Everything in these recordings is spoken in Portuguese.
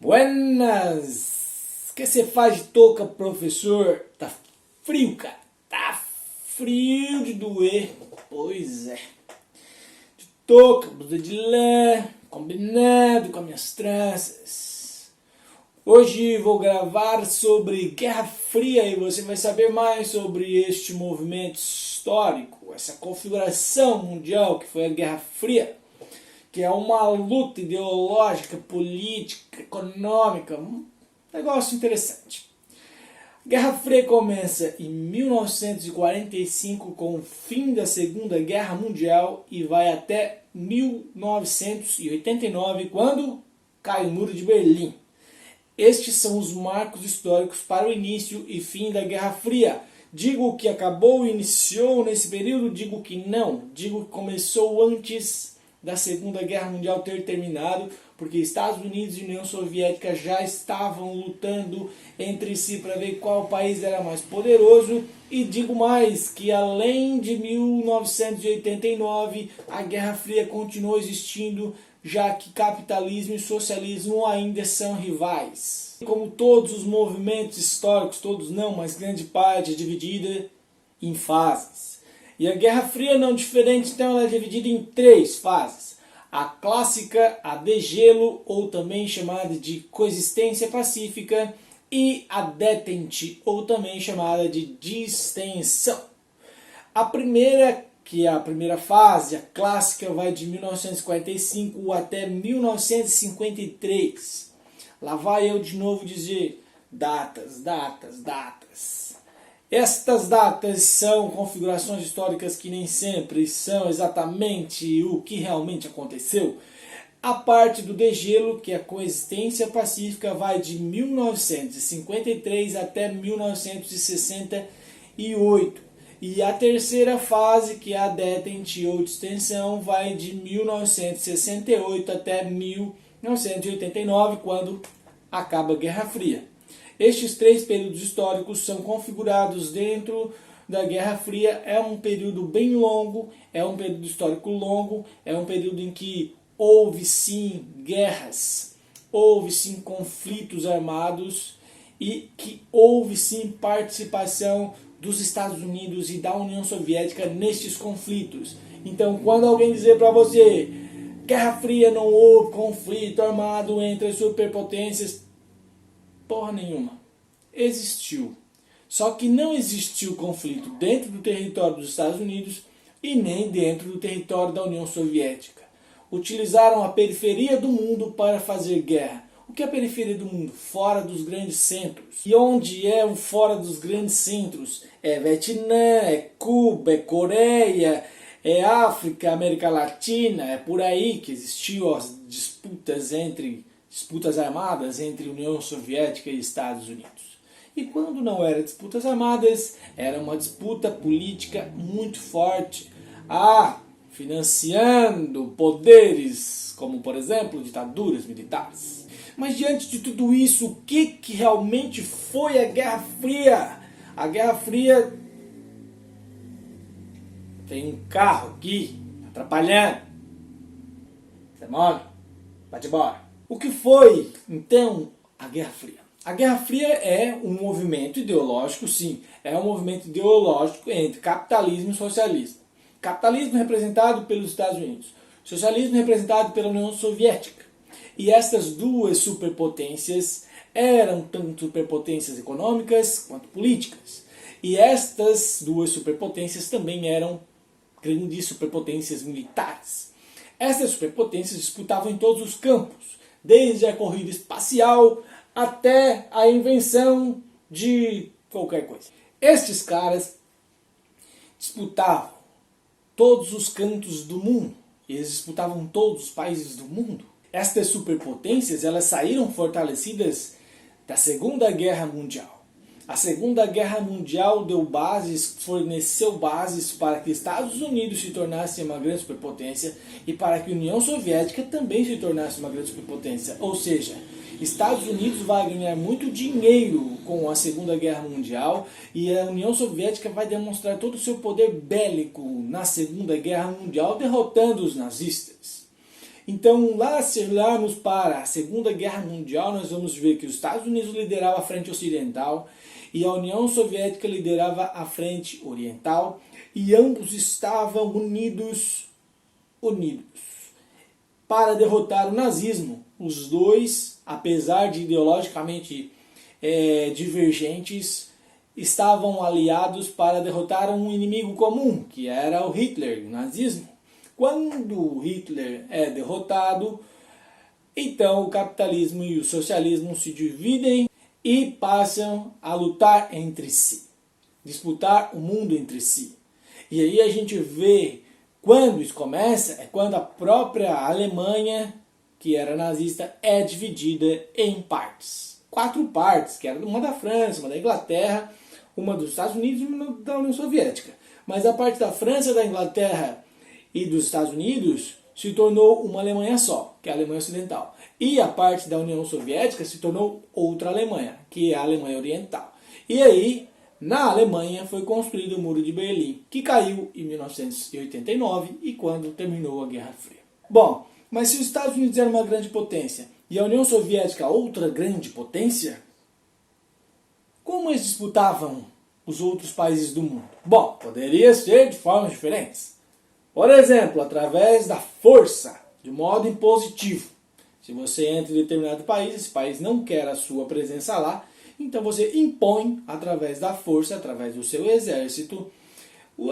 Buenas! O que você faz de touca, professor? Tá frio, cara. Tá frio de doer. Pois é. De touca, blusa de lã, combinado com as minhas tranças. Hoje vou gravar sobre Guerra Fria e você vai saber mais sobre este movimento histórico, essa configuração mundial que foi a Guerra Fria, que é uma luta ideológica, política, econômica, um negócio interessante. A Guerra Fria começa em 1945 com o fim da Segunda Guerra Mundial e vai até 1989, quando cai o Muro de Berlim. Estes são os marcos históricos para o início e fim da Guerra Fria. Digo que acabou e iniciou nesse período, digo que não. Digo que começou antes da Segunda Guerra Mundial ter terminado, porque Estados Unidos e União Soviética já estavam lutando entre si para ver qual país era mais poderoso. E digo mais, que além de 1989, a Guerra Fria continuou existindo, já que capitalismo e socialismo ainda são rivais. Como todos os movimentos históricos, todos não, mas grande parte é dividida em fases. E a Guerra Fria não é diferente, então ela é dividida em três fases. A clássica, a degelo, ou também chamada de coexistência pacífica, e a detente, ou também chamada de distensão. A primeira, que é a primeira fase, a clássica, vai de 1945 até 1953. Lá vai eu de novo dizer datas, datas, datas. Estas datas são configurações históricas que nem sempre são exatamente o que realmente aconteceu. A parte do degelo, que é a coexistência pacífica, vai de 1953 até 1968. E a terceira fase, que é a detente ou distensão, vai de 1968 até 1989, quando acaba a Guerra Fria. Estes três períodos históricos são configurados dentro da Guerra Fria. É um período bem longo, é um período histórico longo, é um período em que houve sim guerras, houve sim conflitos armados e que houve sim participação dos Estados Unidos e da União Soviética nestes conflitos. Então, quando alguém dizer para você Guerra Fria não houve conflito armado entre as superpotências, porra nenhuma. Existiu. Só que não existiu conflito dentro do território dos Estados Unidos e nem dentro do território da União Soviética. Utilizaram a periferia do mundo para fazer guerra. O que é a periferia do mundo? Fora dos grandes centros. E onde é o fora dos grandes centros? É Vietnã, é Cuba, é Coreia, é África, América Latina. É por aí que existiu as disputas armadas entre União Soviética e Estados Unidos. E quando não era disputas armadas, era uma disputa política muito forte. Financiando poderes, como por exemplo, ditaduras militares. Mas diante de tudo isso, o que realmente foi a Guerra Fria? A Guerra Fria... Tem um carro aqui, atrapalhando. Demônio, vai embora. O que foi, então, a Guerra Fria? A Guerra Fria é um movimento ideológico, sim. É um movimento ideológico entre capitalismo e socialismo. Capitalismo representado pelos Estados Unidos. Socialismo representado pela União Soviética. E estas duas superpotências eram tanto superpotências econômicas quanto políticas. E estas duas superpotências também eram grandes superpotências militares. Essas superpotências disputavam em todos os campos, desde a corrida espacial até a invenção de qualquer coisa. Estes caras disputavam todos os cantos do mundo. Eles disputavam todos os países do mundo. Estas superpotências, elas saíram fortalecidas da Segunda Guerra Mundial. A Segunda Guerra Mundial forneceu bases para que Estados Unidos se tornasse uma grande superpotência e para que a União Soviética também se tornasse uma grande superpotência. Ou seja, Estados Unidos vai ganhar muito dinheiro com a Segunda Guerra Mundial e a União Soviética vai demonstrar todo o seu poder bélico na Segunda Guerra Mundial, derrotando os nazistas. Então, lá, se olharmos para a Segunda Guerra Mundial, nós vamos ver que os Estados Unidos lideravam a frente ocidental e a União Soviética liderava a frente oriental, e ambos estavam unidos para derrotar o nazismo. Os dois, apesar de ideologicamente divergentes, estavam aliados para derrotar um inimigo comum, que era o Hitler, o nazismo. Quando Hitler é derrotado, então o capitalismo e o socialismo se dividem e passam a lutar entre si, disputar o mundo entre si. E aí a gente vê, quando isso começa, é quando a própria Alemanha, que era nazista, é dividida em partes. 4 partes, que era uma da França, uma da Inglaterra, uma dos Estados Unidos e uma da União Soviética. Mas a parte da França, da Inglaterra e dos Estados Unidos se tornou uma Alemanha só, que é a Alemanha Ocidental. E a parte da União Soviética se tornou outra Alemanha, que é a Alemanha Oriental. E aí, na Alemanha, foi construído o Muro de Berlim, que caiu em 1989 e quando terminou a Guerra Fria. Bom, mas se os Estados Unidos eram uma grande potência e a União Soviética outra grande potência, como eles disputavam os outros países do mundo? Bom, poderia ser de formas diferentes. Por exemplo, através da força, de modo impositivo. Se você entra em determinado país, esse país não quer a sua presença lá, então você impõe, através da força, através do seu exército,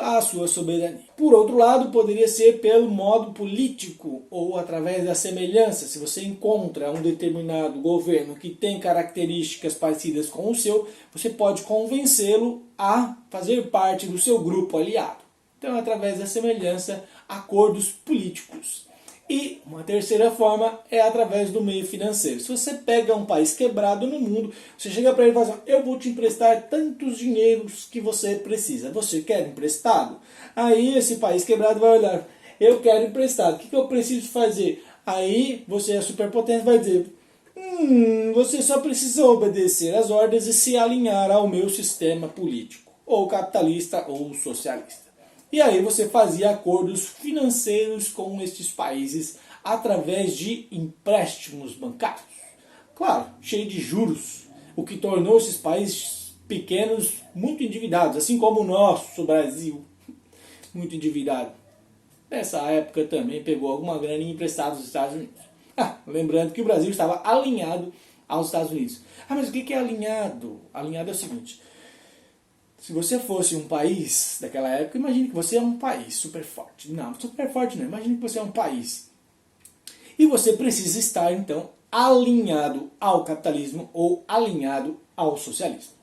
a sua soberania. Por outro lado, poderia ser pelo modo político ou através da semelhança. Se você encontra um determinado governo que tem características parecidas com o seu, você pode convencê-lo a fazer parte do seu grupo aliado. Então, através da semelhança, acordos políticos. E uma terceira forma é através do meio financeiro. Se você pega um país quebrado no mundo, você chega para ele e fala assim, eu vou te emprestar tantos dinheiros que você precisa. Você quer emprestado? Aí esse país quebrado vai olhar, eu quero emprestado, o que eu preciso fazer? Aí você é superpotente, vai dizer, você só precisa obedecer às ordens e se alinhar ao meu sistema político, ou capitalista ou socialista. E aí você fazia acordos financeiros com estes países através de empréstimos bancários. Claro, cheio de juros, o que tornou esses países pequenos muito endividados, assim como o nosso Brasil, muito endividado. Nessa época também pegou alguma grana emprestada dos Estados Unidos. Lembrando que o Brasil estava alinhado aos Estados Unidos. Mas o que é alinhado? Alinhado é o seguinte... Se você fosse um país daquela época, imagine que você é um país super forte. Não, super forte não. Imagine que você é um país. E você precisa estar, então, alinhado ao capitalismo ou alinhado ao socialismo.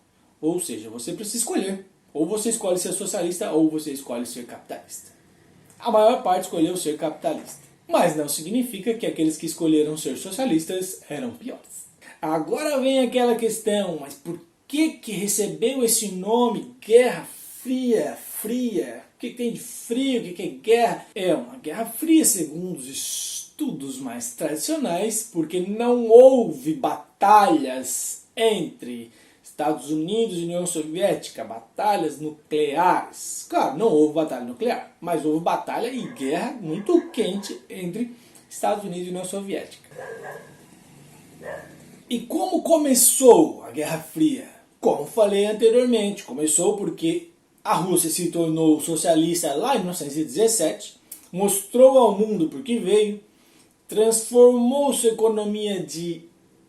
Ou seja, você precisa escolher. Ou você escolhe ser socialista ou você escolhe ser capitalista. A maior parte escolheu ser capitalista. Mas não significa que aqueles que escolheram ser socialistas eram piores. Agora vem aquela questão, mas por que recebeu esse nome Guerra Fria? O que tem de frio? O que é guerra? É uma Guerra Fria, segundo os estudos mais tradicionais, porque não houve batalhas entre Estados Unidos e União Soviética, batalhas nucleares. Claro, não houve batalha nuclear, mas houve batalha e guerra muito quente entre Estados Unidos e União Soviética. E como começou a Guerra Fria? Como falei anteriormente, começou porque a Rússia se tornou socialista lá em 1917, mostrou ao mundo por que veio, transformou sua economia de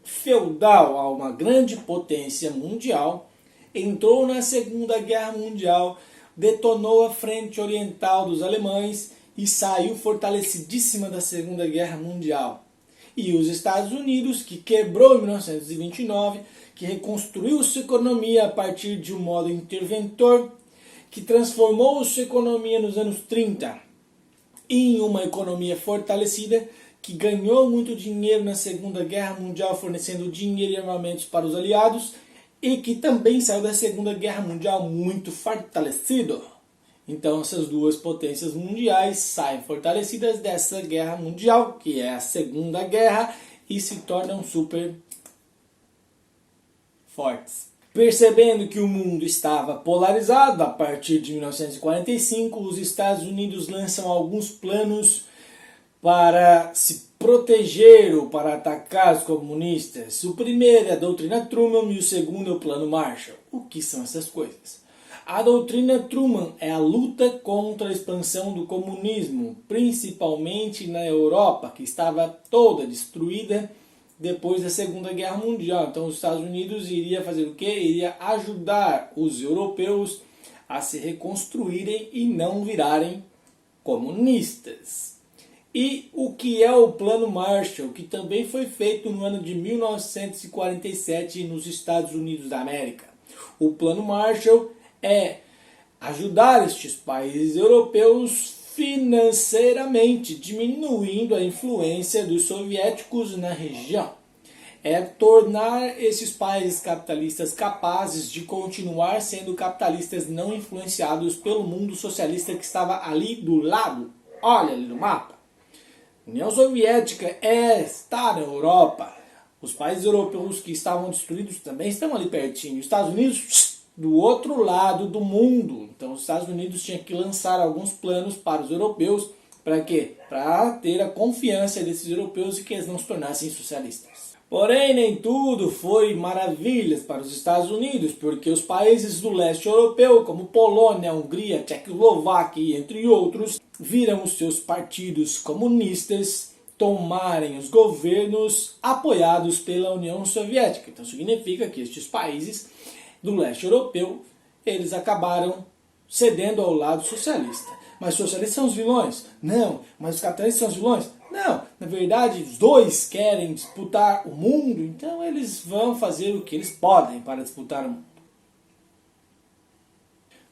feudal a uma grande potência mundial, entrou na Segunda Guerra Mundial, detonou a frente oriental dos alemães e saiu fortalecidíssima da Segunda Guerra Mundial. E os Estados Unidos, que quebrou em 1929, que reconstruiu sua economia a partir de um modo interventor, que transformou sua economia nos anos 30 em uma economia fortalecida, que ganhou muito dinheiro na Segunda Guerra Mundial, fornecendo dinheiro e armamentos para os aliados, e que também saiu da Segunda Guerra Mundial muito fortalecido. Então essas duas potências mundiais saem fortalecidas dessa guerra mundial, que é a Segunda Guerra, e se tornam super fortes. Percebendo que o mundo estava polarizado, a partir de 1945, os Estados Unidos lançam alguns planos para se proteger-o para atacar os comunistas. O primeiro é a doutrina Truman e o segundo é o plano Marshall. O que são essas coisas? A doutrina Truman é a luta contra a expansão do comunismo, principalmente na Europa, que estava toda destruída depois da Segunda Guerra Mundial. Então os Estados Unidos iria fazer o quê? Iria ajudar os europeus a se reconstruírem e não virarem comunistas. E o que é o Plano Marshall, que também foi feito no ano de 1947 nos Estados Unidos da América. O Plano Marshall é ajudar estes países europeus financeiramente, diminuindo a influência dos soviéticos na região. É tornar esses países capitalistas capazes de continuar sendo capitalistas não influenciados pelo mundo socialista que estava ali do lado. Olha ali no mapa. A União Soviética está na Europa. Os países europeus que estavam destruídos também estão ali pertinho. Os Estados Unidos do outro lado do mundo. Então os Estados Unidos tinham que lançar alguns planos para os europeus. Para quê? Para ter a confiança desses europeus e que eles não se tornassem socialistas. Porém, nem tudo foi maravilhas para os Estados Unidos, porque os países do leste europeu, como Polônia, Hungria, Tchecoslováquia, entre outros, viram os seus partidos comunistas tomarem os governos apoiados pela União Soviética. Então significa que estes países do leste europeu, eles acabaram cedendo ao lado socialista. Mas os socialistas são os vilões? Não. Mas os capitalistas são os vilões? Não. Na verdade, os dois querem disputar o mundo, então eles vão fazer o que eles podem para disputar o mundo.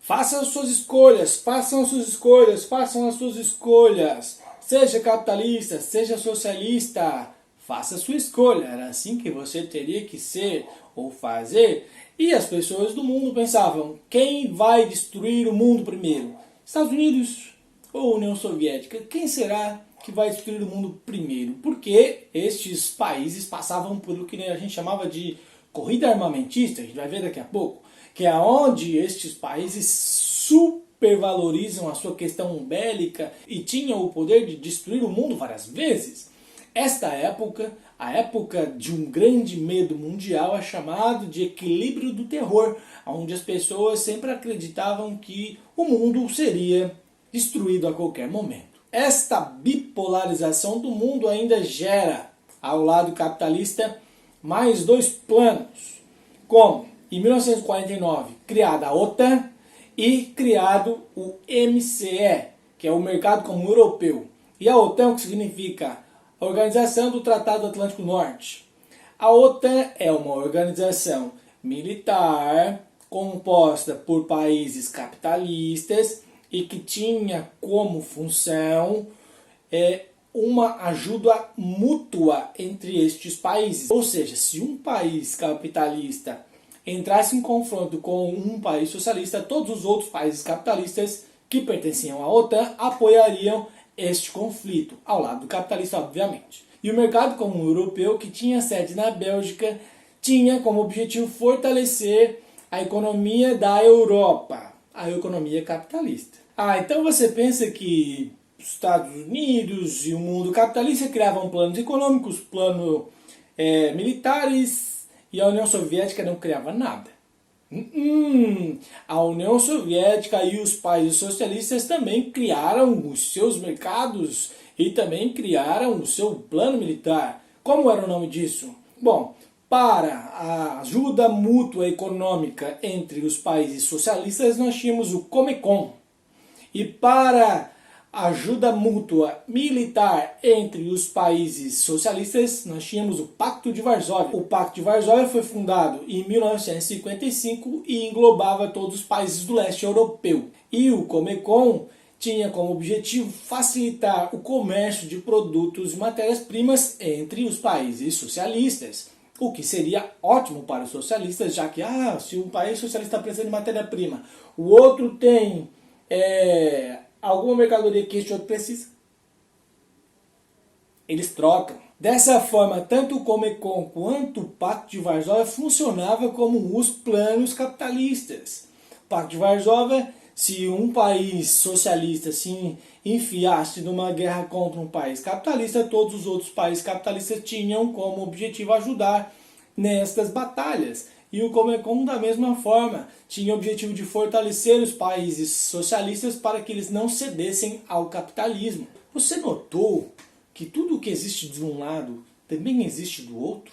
Façam as suas escolhas, façam as suas escolhas, façam as suas escolhas. Seja capitalista, seja socialista, faça a sua escolha. Era assim que você teria que ser ou fazer. E as pessoas do mundo pensavam, quem vai destruir o mundo primeiro? Estados Unidos ou União Soviética? Quem será que vai destruir o mundo primeiro? Porque estes países passavam por o que a gente chamava de corrida armamentista, a gente vai ver daqui a pouco, que é onde estes países supervalorizam a sua questão bélica e tinham o poder de destruir o mundo várias vezes. Esta época, a época de um grande medo mundial, é chamado de equilíbrio do terror, onde as pessoas sempre acreditavam que o mundo seria destruído a qualquer momento. Esta bipolarização do mundo ainda gera, ao lado capitalista, mais dois planos, como em 1949 criada a OTAN e criado o MCE, que é o Mercado Comum Europeu. E a OTAN, o que significa? A Organização do Tratado Atlântico Norte. A OTAN é uma organização militar composta por países capitalistas e que tinha como função uma ajuda mútua entre estes países. Ou seja, se um país capitalista entrasse em confronto com um país socialista, todos os outros países capitalistas que pertenciam à OTAN apoiariam este conflito, ao lado do capitalista, obviamente. E o Mercado Comum Europeu, que tinha sede na Bélgica, tinha como objetivo fortalecer a economia da Europa, a economia capitalista. Então você pensa que os Estados Unidos e o mundo capitalista criavam planos econômicos, planos militares, e a União Soviética não criava nada. A União Soviética e os países socialistas também criaram os seus mercados e também criaram o seu plano militar. Como era o nome disso? Bom, para a ajuda mútua econômica entre os países socialistas, nós tínhamos o Comecon. E para a ajuda mútua militar entre os países socialistas, nós tínhamos o Pacto de Varsóvia. O Pacto de Varsóvia foi fundado em 1955 e englobava todos os países do leste europeu. E o Comecon tinha como objetivo facilitar o comércio de produtos e matérias-primas entre os países socialistas. O que seria ótimo para os socialistas, já que se um país socialista está precisando de matéria-prima, o outro tem alguma mercadoria que este outro precisa, eles trocam. Dessa forma, tanto o Comecon quanto o Pacto de Varsóvia funcionava como os planos capitalistas. O Pacto de Varsóvia se um país socialista se enfiasse numa guerra contra um país capitalista, todos os outros países capitalistas tinham como objetivo ajudar nestas batalhas. E o Comecon, da mesma forma, tinha o objetivo de fortalecer os países socialistas para que eles não cedessem ao capitalismo. Você notou que tudo o que existe de um lado também existe do outro?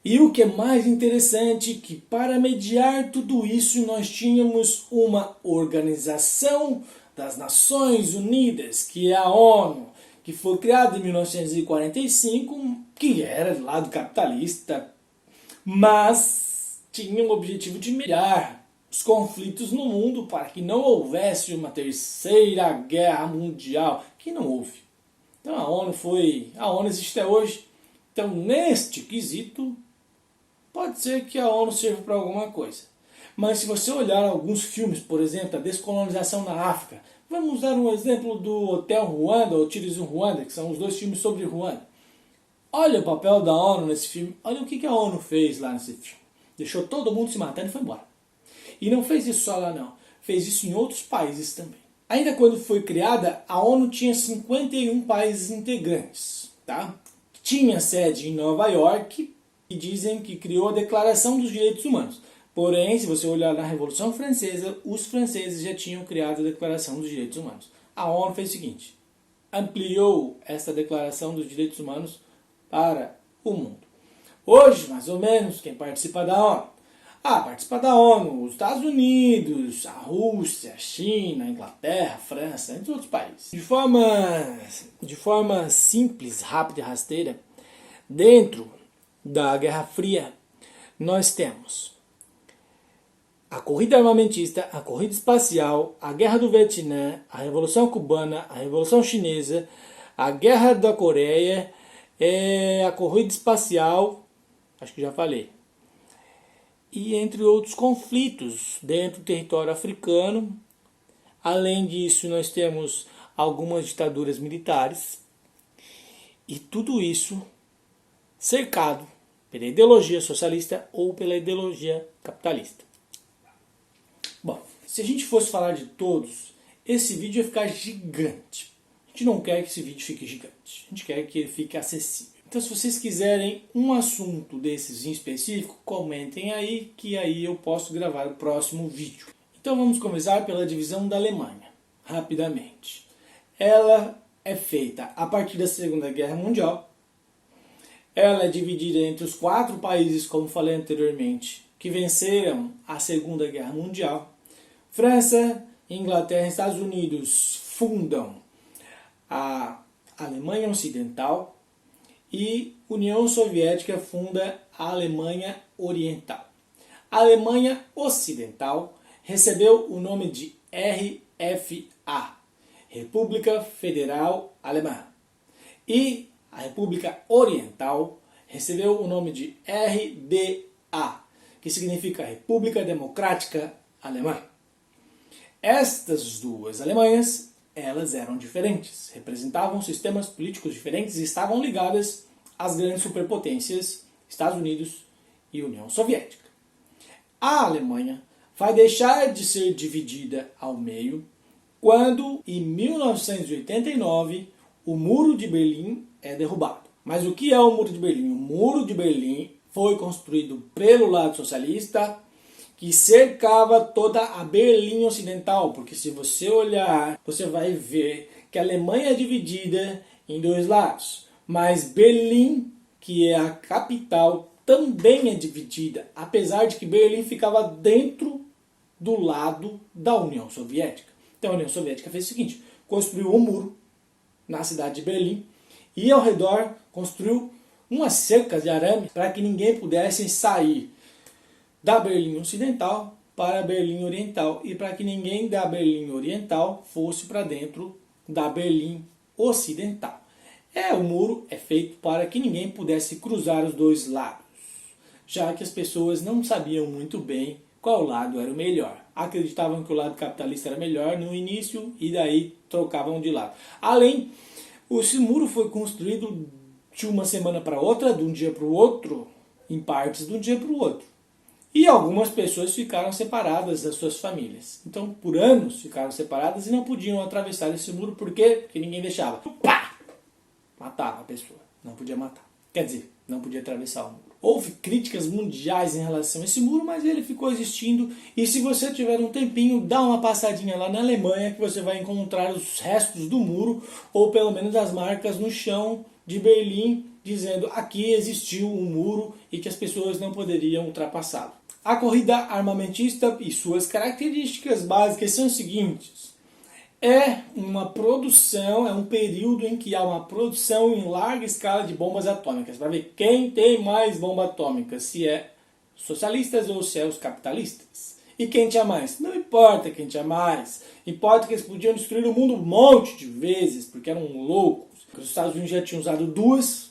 E o que é mais interessante, que para mediar tudo isso nós tínhamos uma organização das Nações Unidas, que é a ONU, que foi criada em 1945, que era do lado capitalista, mas tinha o objetivo de mediar os conflitos no mundo para que não houvesse uma terceira guerra mundial, que não houve. Então a ONU existe até hoje. Então neste quesito, pode ser que a ONU sirva para alguma coisa. Mas se você olhar alguns filmes, por exemplo, a descolonização na África, vamos dar um exemplo do Hotel Ruanda ou Tourism Ruanda, que são os dois filmes sobre Ruanda. Olha o papel da ONU nesse filme, olha o que a ONU fez lá nesse filme. Deixou todo mundo se matando e foi embora. E não fez isso só lá não, fez isso em outros países também. Ainda quando foi criada, a ONU tinha 51 países integrantes. Tá? Tinha sede em Nova York e dizem que criou a Declaração dos Direitos Humanos. Porém, se você olhar na Revolução Francesa, os franceses já tinham criado a Declaração dos Direitos Humanos. A ONU fez o seguinte, ampliou essa Declaração dos Direitos Humanos para o mundo. Hoje, mais ou menos, quem participa da ONU? Participa da ONU os Estados Unidos, a Rússia, a China, a Inglaterra, a França, entre outros países. De forma simples, rápida e rasteira, dentro da Guerra Fria, nós temos a corrida armamentista, a corrida espacial, a Guerra do Vietnã, a Revolução Cubana, a Revolução Chinesa, a Guerra da Coreia, a corrida espacial, acho que já falei, e entre outros conflitos dentro do território africano. Além disso, nós temos algumas ditaduras militares, e tudo isso cercado pela ideologia socialista ou pela ideologia capitalista. Bom, se a gente fosse falar de todos, esse vídeo ia ficar gigante. A gente não quer que esse vídeo fique gigante, a gente quer que ele fique acessível. Então, se vocês quiserem um assunto desses em específico, comentem aí, que aí eu posso gravar o próximo vídeo. Então vamos começar pela divisão da Alemanha, rapidamente. Ela é feita a partir da Segunda Guerra Mundial. Ela é dividida entre os 4 países, como falei anteriormente, que venceram a Segunda Guerra Mundial. França, Inglaterra e Estados Unidos fundam a Alemanha Ocidental e União Soviética funda a Alemanha Oriental. A Alemanha Ocidental recebeu o nome de RFA, República Federal Alemã, e a República Oriental recebeu o nome de RDA, que significa República Democrática Alemã. Estas duas Alemanhas, elas eram diferentes, representavam sistemas políticos diferentes e estavam ligadas às grandes superpotências Estados Unidos e União Soviética. A Alemanha vai deixar de ser dividida ao meio quando, em 1989, o Muro de Berlim é derrubado. Mas o que é o Muro de Berlim? O Muro de Berlim foi construído pelo lado socialista, que cercava toda a Berlim Ocidental, porque se você olhar, você vai ver que a Alemanha é dividida em 2 lados, mas Berlim, que é a capital, também é dividida, apesar de que Berlim ficava dentro do lado da União Soviética. Então a União Soviética fez o seguinte, construiu um muro na cidade de Berlim e ao redor construiu umas cercas de arame para que ninguém pudesse sair da Berlim Ocidental para a Berlim Oriental e para que ninguém da Berlim Oriental fosse para dentro da Berlim Ocidental. O muro é feito para que ninguém pudesse cruzar os 2 lados, já que as pessoas não sabiam muito bem qual lado era o melhor. Acreditavam que o lado capitalista era melhor no início e daí trocavam de lado. Além, esse muro foi construído de uma semana para outra, de um dia para o outro, em partes de um dia para o outro. E algumas pessoas ficaram separadas das suas famílias. Então, por anos, ficaram separadas e não podiam atravessar esse muro. Por quê? Porque ninguém deixava. Pá! Matava a pessoa. Não podia matar. Quer dizer, não podia atravessar o muro. Houve críticas mundiais em relação a esse muro, mas ele ficou existindo. E se você tiver um tempinho, dá uma passadinha lá na Alemanha que você vai encontrar os restos do muro, ou pelo menos as marcas no chão de Berlim, dizendo aqui existiu um muro e que as pessoas não poderiam ultrapassá-lo. A corrida armamentista e suas características básicas são as seguintes. É uma produção, é um período em que há uma produção em larga escala de bombas atômicas. Para ver quem tem mais bomba atômica, se é socialistas ou se é os capitalistas. E quem tinha mais? Não importa quem tinha mais. Importa que eles podiam destruir o mundo um monte de vezes, porque eram loucos. Os Estados Unidos já tinham usado duas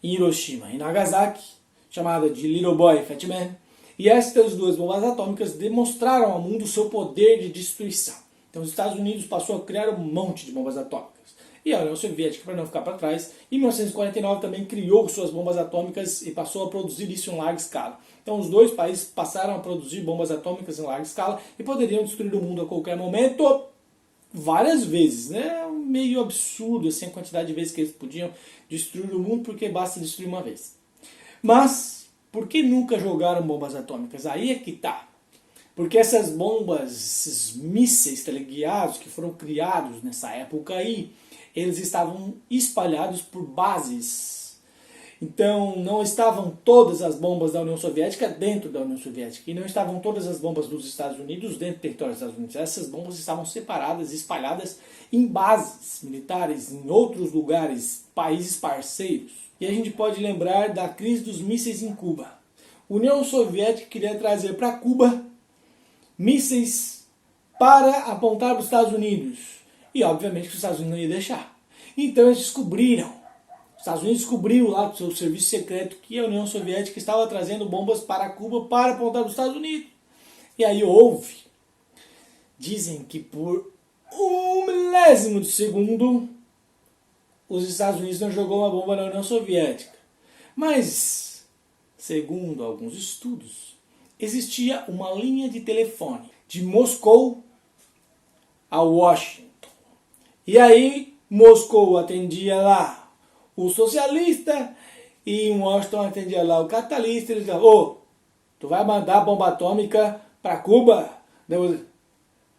em Hiroshima e Nagasaki, chamada de Little Boy e Fat Man. E estas duas bombas atômicas demonstraram ao mundo o seu poder de destruição. Então os Estados Unidos passou a criar um monte de bombas atômicas. E a União Soviética, para não ficar para trás, em 1949 também criou suas bombas atômicas e passou a produzir isso em larga escala. Então os dois países passaram a produzir bombas atômicas em larga escala e poderiam destruir o mundo a qualquer momento, várias vezes, né? Meio absurdo assim, a quantidade de vezes que eles podiam destruir o mundo, porque basta destruir uma vez. Mas, por que nunca jogaram bombas atômicas? Aí é que tá. Porque essas bombas, esses mísseis teleguiados que foram criados nessa época aí, eles estavam espalhados por bases. Então, não estavam todas as bombas da União Soviética dentro da União Soviética. E não estavam todas as bombas dos Estados Unidos dentro do território dos Estados Unidos. Essas bombas estavam separadas, espalhadas em bases militares, em outros lugares, países parceiros. E a gente pode lembrar da crise dos mísseis em Cuba. A União Soviética queria trazer para Cuba mísseis para apontar para os Estados Unidos. E obviamente que os Estados Unidos não iam deixar. Então eles descobriram. Os Estados Unidos descobriu lá do seu serviço secreto que a União Soviética estava trazendo bombas para Cuba para apontar para os Estados Unidos. E aí houve. Dizem que por 1/1000 de segundo os Estados Unidos não jogou uma bomba na União Soviética. Mas, segundo alguns estudos, existia uma linha de telefone de Moscou a Washington. E aí, Moscou atendia lá o socialista e em Washington atendia lá o capitalista. Eles diziam, ô, tu vai mandar bomba atômica para Cuba? Daí eu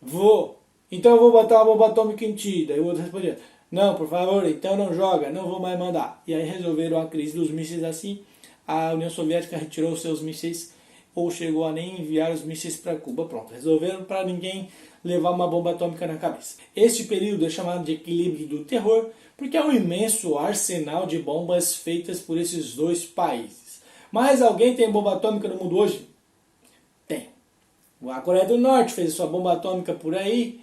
vou. Então eu vou botar uma bomba atômica em ti. Daí o outro respondia, não, por favor, então não joga, não vou mais mandar. E aí resolveram a crise dos mísseis assim. A União Soviética retirou seus mísseis ou chegou a nem enviar os mísseis para Cuba. Pronto, resolveram para ninguém levar uma bomba atômica na cabeça. Este período é chamado de equilíbrio do terror, porque é um imenso arsenal de bombas feitas por esses dois países. Mas alguém tem bomba atômica no mundo hoje? Tem. A Coreia do Norte fez sua bomba atômica por aí,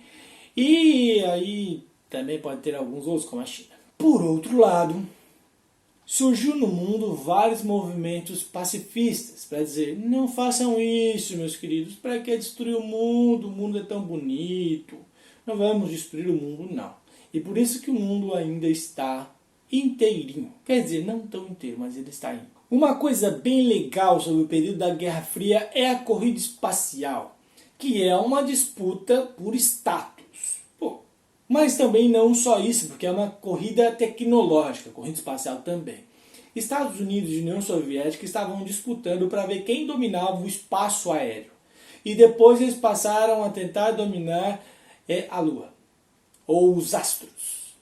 e aí também pode ter alguns outros, como a China. Por outro lado, surgiu no mundo vários movimentos pacifistas para dizer, não façam isso, meus queridos, para que destruir o mundo é tão bonito, não vamos destruir o mundo, não. E por isso que o mundo ainda está inteirinho, quer dizer, não tão inteiro, mas ele está indo. Uma coisa bem legal sobre o período da Guerra Fria é a corrida espacial, que é uma disputa por status. Mas também não só isso, porque é uma corrida tecnológica, corrida espacial também. Estados Unidos e União Soviética estavam disputando para ver quem dominava o espaço aéreo. E depois eles passaram a tentar dominar a Lua, ou os astros.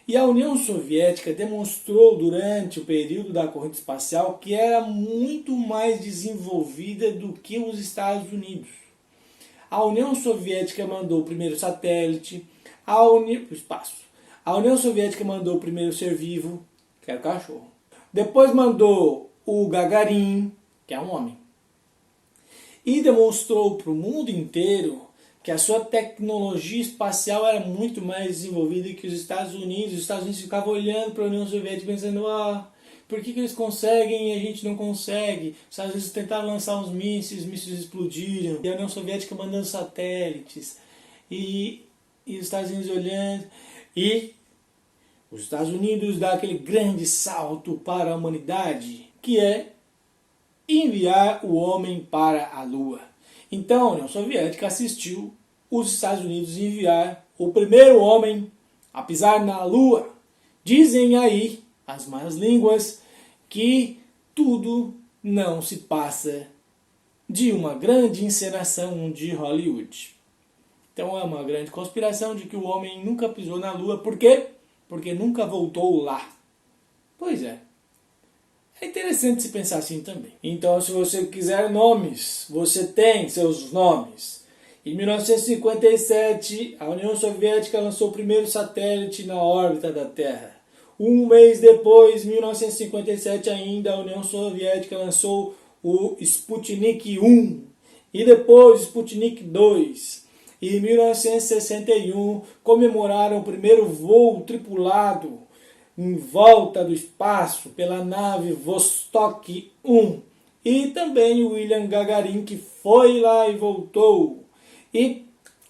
E a União Soviética demonstrou durante o período da corrida espacial que era muito mais desenvolvida do que os Estados Unidos. A União Soviética mandou o primeiro satélite, para o espaço. A União Soviética mandou o primeiro ser vivo, que era o cachorro. Depois mandou o Gagarin, que é um homem. E demonstrou para o mundo inteiro que a sua tecnologia espacial era muito mais desenvolvida que os Estados Unidos. Os Estados Unidos ficavam olhando para a União Soviética pensando, por que eles conseguem e a gente não consegue? Os Estados Unidos tentaram lançar uns mísseis, os mísseis explodiram. E a União Soviética mandando satélites. E os Estados Unidos olhando, e os Estados Unidos dá aquele grande salto para a humanidade, que é enviar o homem para a Lua. Então a União Soviética assistiu os Estados Unidos enviar o primeiro homem a pisar na Lua. Dizem aí as más línguas que tudo não se passa de uma grande encenação de Hollywood. Então é uma grande conspiração de que o homem nunca pisou na Lua. Por quê? Porque nunca voltou lá. Pois é. É interessante se pensar assim também. Então, se você quiser nomes, você tem seus nomes. Em 1957, a União Soviética lançou o primeiro satélite na órbita da Terra. Um mês depois, em 1957 ainda, a União Soviética lançou o Sputnik 1 e depois o Sputnik 2. E em 1961 comemoraram o primeiro voo tripulado em volta do espaço pela nave Vostok 1. E também o William Gagarin, que foi lá e voltou. E,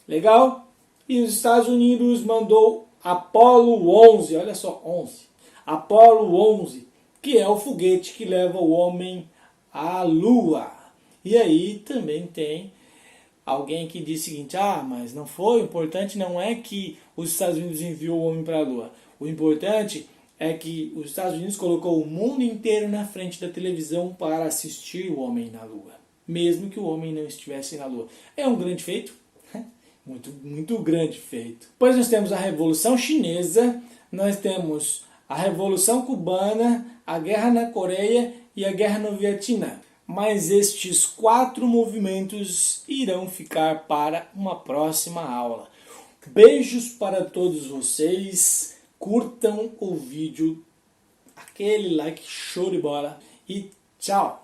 legal? E os Estados Unidos mandou Apollo 11, olha só, 11. Apollo 11, que é o foguete que leva o homem à Lua. E aí também tem alguém que diz o seguinte, mas não foi, o importante não é que os Estados Unidos enviou o homem para a Lua. O importante é que os Estados Unidos colocou o mundo inteiro na frente da televisão para assistir o homem na Lua, mesmo que o homem não estivesse na Lua. É um grande feito, muito, muito grande feito. Depois nós temos a Revolução Chinesa, nós temos a Revolução Cubana, a Guerra na Coreia e a Guerra no Vietnã. Mas estes 4 movimentos irão ficar para uma próxima aula. Beijos para todos vocês. Curtam o vídeo, aquele like show de bola e tchau!